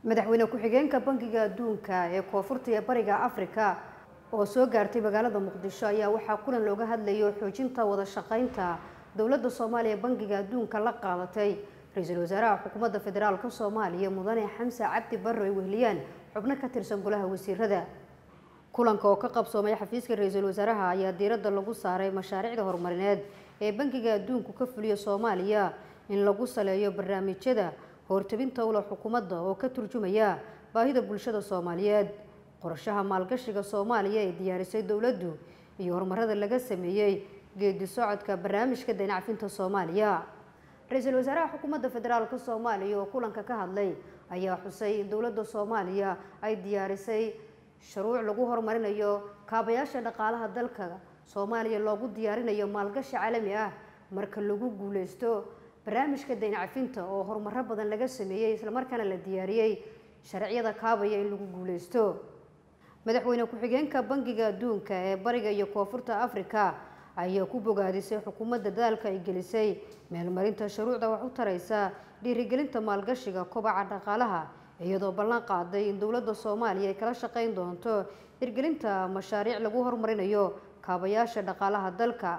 madaxweyne ku-xigeenka bangiga adduunka ee koonfurta ee bariga Afrika oo soo gaartay magaalada Muqdisho ayaa waxaa kulan looga hadlayo xoojinta wada shaqaynta dawladda Soomaaliya bangiga adduunka la qaadatay ra'iisul wasaaraha xukuumadda federaalka Soomaaliya mudane Xamse Cabdi Barre ay wehliyaan xubno ka tirsan golaha wasiirada. kulanka oo ka qabsoomay xafiiska ra'iisul wasaaraha ayaa diiradda lagu saaray mashaariicda horumarineed ee bangiga adduunku ka fuliyo Soomaaliya in lagu saleeyo barnaamijyada hortabinta ula xukuumadda oo ka turjumaya baahida bulshada Soomaaliyeed. qorshaha maalgashiga Soomaaliya ee diyaarisay dawladdu iyo horumarada laga sameeyay geedi socodka barnaamijka dinacafinta Soomaaliya. ra'iisul wasaaraha xukuumadda federaalka Soomaaliya oo kulanka ka hadlay ayaa xusay in dawladda Soomaaliya ay diyaarisay shuruuc lagu horumarinayo kaabayaasha dhaqaalaha dalka Soomaaliya loogu diyaarinayo maalgashi caalami ah marka lagu guuleysto barnaamijka dinacafinta oo horumar badan laga sameeyay isla markaana la diyaariyay sharciyada kaabaya in lagu guuleysto. madaxweyne ku-xigeenka bangiga adduunka ee bariga iyo koonfurta Afrika ayaa ku bogaadisay xukuumadda dadaalka ay gelisay meelmarinta shuruucda wax u taraysa dhiirigelinta maalgashiga kobaca dhaqaalaha iyadoo ballan qaaday in dawladda Soomaaliya ay kala shaqayn doonto hirgelinta mashaariic lagu horumarinayo kaabayaasha dhaqaalaha dalka.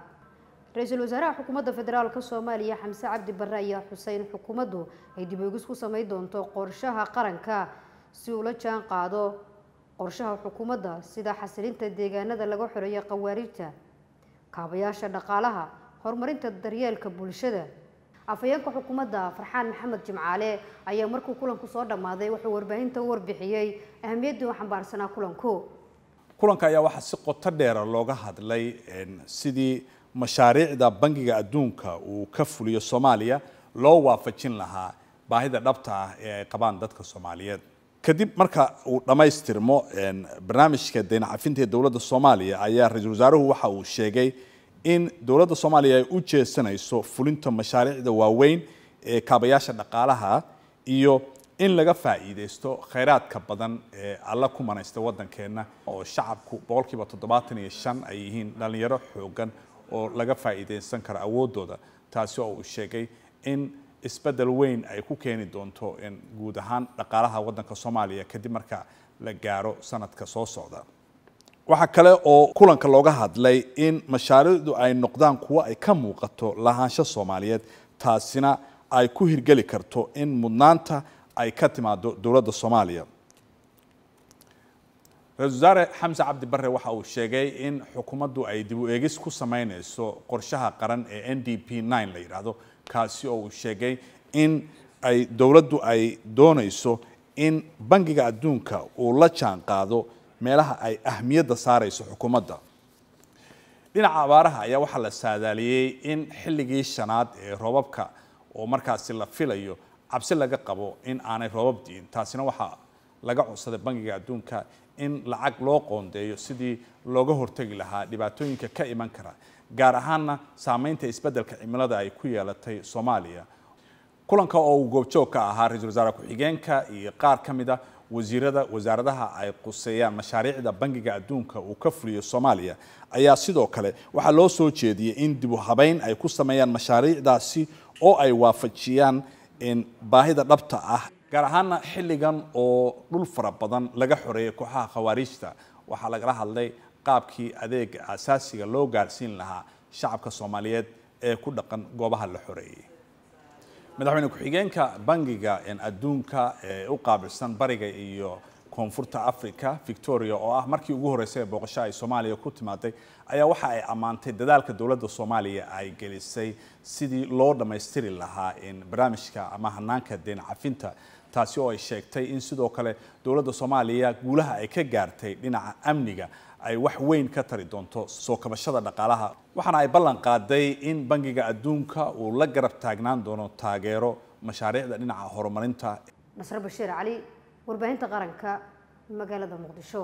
ra'iisul wasaaraha xukuumadda federaalka Soomaaliya Xamse Cabdi Barre ayaa xusay in xukuumaddu ay dib u eegis ku sameyn doonto qorshaha qaranka si uu la jaan qaado qorshaha xukuumadda sida xasilinta deegaanada laga xoreeyo qawaariirta, kaabayaasha dhaqaalaha, horumarinta daryeelka bulshada. afayeenka xukuumadda Farxaan Maxamed Jimcaale ayaa markuu kulanku soo dhamaaday wuxuu warbaahinta u warbixiyay ahmiyadda uu xambaarsanaa kulanka ayaa waxa si qoto dheer looga hadlay sidii mashaariicda bangiga adduunka uu ka fuliyo Soomaaliya loo waafajin lahaa baahida dhabta ah ee ay qabaan dadka Soomaaliyeed. kadib marka uu dhamaystirmo barnaamijka dinacafinta dawladda Soomaaliya ayaa ra'iisul wasaaruhu waxa uu sheegay in dawladda Soomaaliya ay u jeesanayso fulinta mashaariicda waaweyn ee kaabayaasha dhaqaalaha iyo in laga faa'iideysto kheyraadka badan ee alla ku manaysta wadankeena oo shacabku 75% ay yihiin dhalinyaro xoogan oo laga faa'iideysan kara awoodooda, taasi oo uu sheegay in isbedel weyn ay ku keeni doonto in guud ahaan dhaqaalaha wadanka Soomaaliya kadib marka la gaaro sanadka soo socda. waxa kale oo kulanka looga hadlay in mashaariicdu ay noqdaan kuwa ay ka muuqato lahaansho Soomaaliyeed, taasina ay ku hirgeli karto in mudnaanta ay ka timaado dawladda Soomaaliya. ra'iisul wasaare Xamse Cabdi Barre waxa uu sheegay in xukuumaddu ay dib u eegis ku sameynayso qorshaha qaran ee NDP 9 la yiraahdo, kaasi oo uu sheegay in ay dawladdu ay doonayso in bangiga adduunka uu la jaan qaado meelaha ay ahmiyadda saarayso xukuumadda. dhinaca abaaraha ayaa waxa la saadaaliyay in xilligii shanaad ee roobabka oo markaasi la filayo cabsi laga qabo in aanay roobab diin, taasina waxa laga codsaday bangiga adduunka in lacag loo qoondeeyo sidii looga hortagi lahaa dhibaatooyinka ka iman kara gaar ahaanna saameynta isbeddelka cimilada ay ku yeelatay Soomaaliya. kulanka oo uu goobjoog ka ahaa ra'iisul wasaare ku-xigeenka iyo qaar ka mid ah wasaaradaha ay quseeyaan mashaariicda bangiga adduunka uu ka fuliyo Soomaaliya ayaa sidoo kale waxa loo soo jeediyay in dib u habeyn ay ku sameeyaan mashaariicdaasi oo ay waafajiyaan in baahida dhabta ah gaar ahaanna xilligan oo dhul fara badan laga xoreeyay kooxaha khawaarijta. waxaa lagala hadlay qaabkii adeega asaasiga loo gaarsiin lahaa shacabka Soomaaliyeed ee ku dhaqan goobaha la xoreeyay. madaxweyne ku-xigeenka bangiga adduunka ee u qaabilsan bariga iyo koonfurta Afrika Victoria oo ah markii ugu horeysay booqasho ay Soomaaliya ku timaaday ayaa waxa ay amaantay dadaalka dawladda Soomaaliya ay gelisay sidii loo dhameystiri lahaa in barnaamijka ama hanaanka dinacafinta, taasi oo ay sheegtay in sidoo kale dawladda Soomaaliya guulaha ay ka gaartay dhinaca amniga ay wax weyn ka tari doonto soo kabashada dhaqaalaha. waxaana ay ballan qaaday in bangiga adduunka uu la garab taagnaan doono taageero mashaariicda dhinaca horumarinta. Nasr Bashiir Cali, warbaahinta qaranka, magaalada Muqdisho.